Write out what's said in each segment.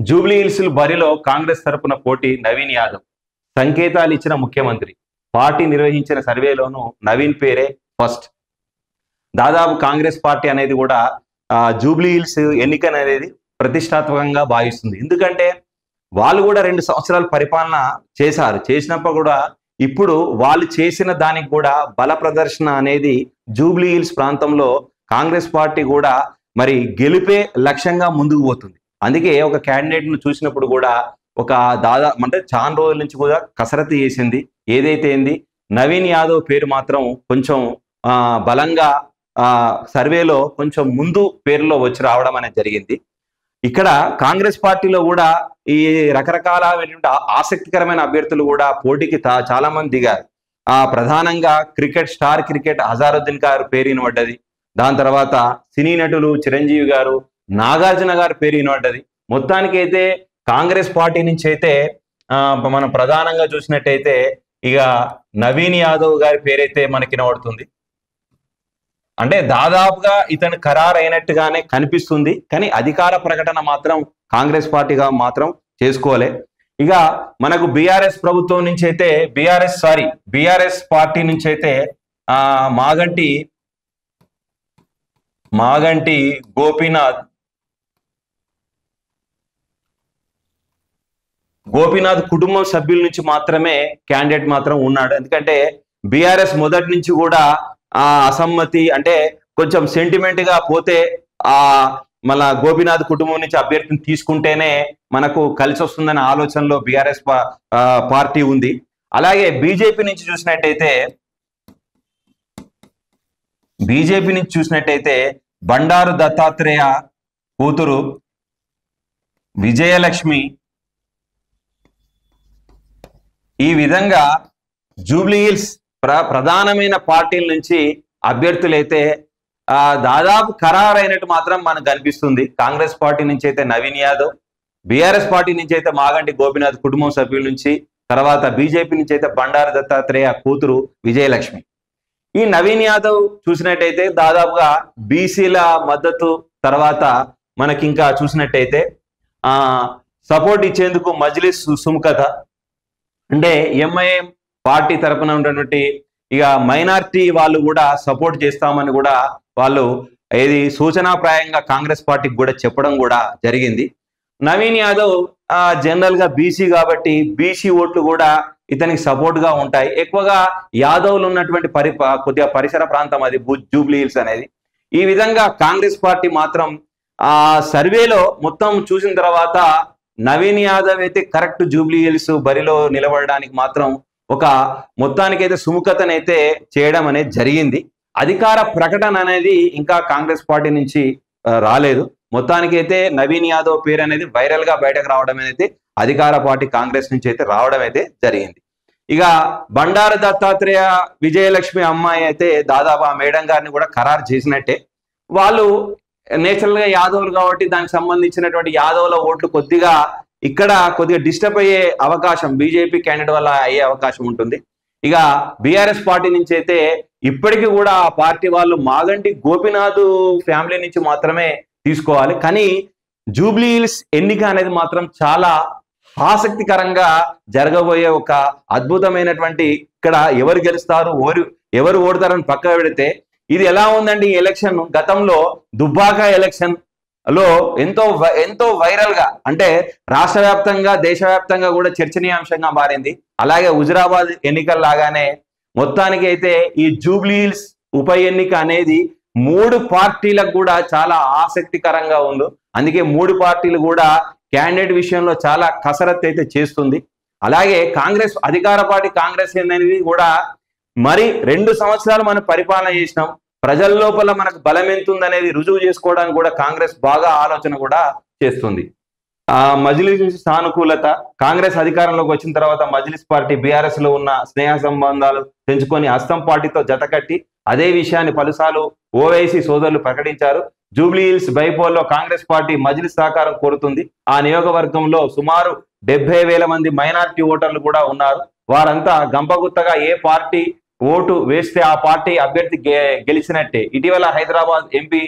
Jubilee hills బరిలో కాంగ్రెస్ తరపున పోటీ నవీన్ యాదవ్. సంకేతాలు ఇచ్చిన ముఖ్యమంత్రి. పార్టీ నిర్వహించిన సర్వేలోనూ నవీన్ పేరే ఫస్ట్. దాదాపు కాంగ్రెస్ పార్టీ అనేది కూడా జూబ్లీ హిల్స్ ఎన్నిక అనేది ప్రతిష్టాత్మకంగా భావిస్తుంది. ఎందుకంటే వాళ్ళు కూడా 2 సంవత్సరాలు పరిపాలన చేసినప్పుడు కూడా ఇప్పుడు వాళ్ళు చేసిన దానికి కూడా బల ప్రదర్శన అనేది జూబ్లీ హిల్స్ ప్రాంతంలో కాంగ్రెస్ పార్టీ కూడా మరి గెలిపే లక్ష్యంగా ముందుకు పోతుంది. అందుకే ఒక క్యాండిడేట్ ను చూసినప్పుడు కూడా ఒక దాదాపు అంటే చాలా రోజుల నుంచి కూడా కసరత్తు చేసింది. ఏదైతే ఏంది నవీన్ యాదవ్ పేరు మాత్రం కొంచెం బలంగా సర్వేలో కొంచెం ముందు పేరులో వచ్చి రావడం అనేది జరిగింది. ఇక్కడ కాంగ్రెస్ పార్టీలో కూడా ఈ రకరకాల ఆసక్తికరమైన అభ్యర్థులు కూడా పోటీకి చాలా మంది దిగారు. ప్రధానంగా స్టార్ క్రికెట్ అజారుద్దీన్ గారు పేరు వినబడ్డది. దాని తర్వాత సినీ నటులు చిరంజీవి గారు, నాగార్జున గారు పేరు వినబడ్డది. మొత్తానికైతే కాంగ్రెస్ పార్టీ నుంచి అయితే మనం ప్రధానంగా చూసినట్టయితే ఇక నవీన్ యాదవ్ గారి పేరైతే మనకి వినబడుతుంది. అంటే దాదాపుగా ఇతను ఖరారు అయినట్టుగానే కనిపిస్తుంది. కానీ అధికార ప్రకటన మాత్రం కాంగ్రెస్ పార్టీగా మాత్రం చేసుకోలే. ఇక మనకు బీఆర్ఎస్ ప్రభుత్వం నుంచి అయితే బీఆర్ఎస్ పార్టీ నుంచి అయితే మాగంటి గోపీనాథ్ కుటుంబం సభ్యుల నుంచి మాత్రమే క్యాండిడేట్ మాత్రం ఉన్నాడు. ఎందుకంటే బీఆర్ఎస్ మొదటి నుంచి కూడా అసమ్మతి అంటే కొంచెం సెంటిమెంట్ గా పోతే మళ్ళా గోపీనాథ్ కుటుంబం నుంచి అభ్యర్థిని తీసుకుంటేనే మనకు కలిసి వస్తుందనే ఆలోచనలో బీఆర్ఎస్ పార్టీ ఉంది. అలాగే బీజేపీ నుంచి చూసినట్టయితే బండారు దత్తాత్రేయ కూతురు విజయలక్ష్మి. ఈ విధంగా జూబ్లీ హిల్స్ ప్రధానమైన పార్టీల నుంచి అభ్యర్థులైతే దాదాపు ఖరారైనట్టు మాత్రం మనకు కనిపిస్తుంది. కాంగ్రెస్ పార్టీ నుంచి అయితే నవీన్ యాదవ్, బీఆర్ఎస్ పార్టీ నుంచి అయితే మాగంటి గోపీనాథ్ కుటుంబం సభ్యుల నుంచి, తర్వాత బీజేపీ నుంచి అయితే బండారు దత్తాత్రేయ కూతురు విజయలక్ష్మి. ఈ నవీన్ యాదవ్ చూసినట్టయితే దాదాపుగా బీసీల మద్దతు, తర్వాత మనకి ఇంకా చూసినట్టయితే సపోర్ట్ ఇచ్చేందుకు మజ్లిస్ సుముఖత, అంటే ఎంఐఎం పార్టీ తరపున ఉన్నటువంటి ఇక మైనార్టీ వాళ్ళు కూడా సపోర్ట్ చేస్తామని కూడా వాళ్ళు సూచనాప్రాయంగా కాంగ్రెస్ పార్టీకి కూడా చెప్పడం కూడా జరిగింది. నవీన్ యాదవ్ జనరల్ గా బీసీ కాబట్టి బీసీ ఓట్లు కూడా ఇతనికి సపోర్ట్ గా ఉంటాయి. ఎక్కువగా యాదవ్లు ఉన్నటువంటి కొద్దిగా పరిసర ప్రాంతం అది జూబ్లీ హిల్స్ అనేది. ఈ విధంగా కాంగ్రెస్ పార్టీ మాత్రం సర్వేలో మొత్తం చూసిన తర్వాత నవీన్ యాదవ్ అయితే కరెక్ట్ జూబ్లీ హిల్స్ బరిలో నిలబడడానికి మాత్రం ఒక మొత్తానికైతే సుముఖతనైతే చేయడం అనేది జరిగింది. అధికార ప్రకటన అనేది ఇంకా కాంగ్రెస్ పార్టీ నుంచి రాలేదు. మొత్తానికైతే నవీన్ యాదవ్ పేరు అనేది వైరల్ గా బయటకు రావడం అనేది అధికార పార్టీ కాంగ్రెస్ నుంచి అయితే రావడం అయితే జరిగింది. ఇక బండారు దత్తాత్రేయ విజయలక్ష్మి అమ్మాయి అయితే దాదాపు ఆ మేడం గారిని కూడా ఖరారు చేసినట్టే. వాళ్ళు నేచురల్ గా యాదవులు కాబట్టి దానికి సంబంధించినటువంటి యాదవుల ఓట్లు కొద్దిగా డిస్టర్బ్ అయ్యే అవకాశం బీజేపీ క్యాండిడేట్ వల్ల అయ్యే అవకాశం ఉంటుంది. ఇక బీఆర్ఎస్ పార్టీ నుంచి అయితే ఇప్పటికీ కూడా ఆ పార్టీ వాళ్ళు మాగంటి గోపీనాథ్ ఫ్యామిలీ నుంచి మాత్రమే తీసుకోవాలి. కానీ జూబ్లీ హిల్స్ ఎన్నిక అనేది మాత్రం చాలా ఆసక్తికరంగా జరగబోయే ఒక అద్భుతమైనటువంటి, ఇక్కడ ఎవరు గెలుస్తారు ఎవరు ఓడతారని పక్క పెడితే ఇది ఎలా ఉందండి ఈ ఎలక్షన్. గతంలో దుబ్బాక ఎలక్షన్ లో ఎంతో వైరల్ గా, అంటే రాష్ట్ర వ్యాప్తంగా దేశవ్యాప్తంగా కూడా చర్చనీయాంశంగా మారింది. అలాగే హుజురాబాద్ ఎన్నికల లాగానే మొత్తానికి అయితే ఈ జూబ్లీ హిల్స్ ఉప ఎన్నిక అనేది 3 పార్టీలకు కూడా చాలా ఆసక్తికరంగా ఉంది. అందుకే 3 పార్టీలు కూడా క్యాండిడేట్ విషయంలో చాలా కసరత్తు అయితే చేస్తుంది. అలాగే కాంగ్రెస్ అధికార పార్టీ కాంగ్రెస్ అనేది కూడా మరి 2 సంవత్సరాలు మనం పరిపాలన చేసినాం, ప్రజల లోపల మనకు బలం ఎంతుంది అనేది రుజువు చేసుకోవడానికి కూడా కాంగ్రెస్ బాగా ఆలోచన కూడా చేస్తుంది. మజ్లిస్ నుంచి సానుకూలత, కాంగ్రెస్ అధికారంలోకి వచ్చిన తర్వాత మజ్లిస్ పార్టీ బీఆర్ఎస్ లో ఉన్న స్నేహ సంబంధాలు పెంచుకొని హస్తం పార్టీతో జతకట్టి అదే విషయాన్ని పలుసార్లు ఓవైసీ సోదరులు ప్రకటించారు. జూబ్లీ హిల్స్ బైపోల్లో కాంగ్రెస్ పార్టీ మజ్లిస్ సహకారం కోరుతుంది. ఆ నియోజకవర్గంలో సుమారు 70,000 మంది మైనారిటీ ఓటర్లు కూడా ఉన్నారు. వారంతా గంపగుత్తగా ఏ పార్టీ ఓటు వేస్తే ఆ పార్టీ అభ్యర్థి గెలిచినట్టే. ఇటీవల హైదరాబాద్ ఎంపీ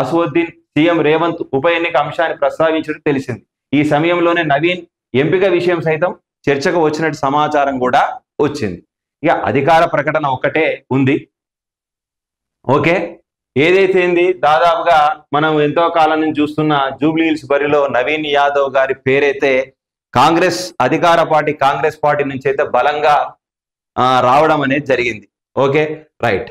అసదుద్దీన్ సీఎం రేవంత్ ఉప ఎన్నిక అంశాన్ని ప్రస్తావించడం తెలిసింది. ఈ సమయంలోనే నవీన్ ఎంపిక విషయం సైతం చర్చకు వచ్చినట్టు సమాచారం కూడా వచ్చింది. ఇక అధికార ప్రకటన ఒక్కటే ఉంది. ఓకే, ఏదైతే ఏంది దాదాపుగా మనం ఎంతో కాలం నుంచి చూస్తున్న జూబ్లీహిల్స్ బరిలో నవీన్ యాదవ్ గారి పేరైతే కాంగ్రెస్ అధికార పార్టీ కాంగ్రెస్ పార్టీ నుంచి అయితే బలంగా రావడం అనేది జరిగింది. Okay, right.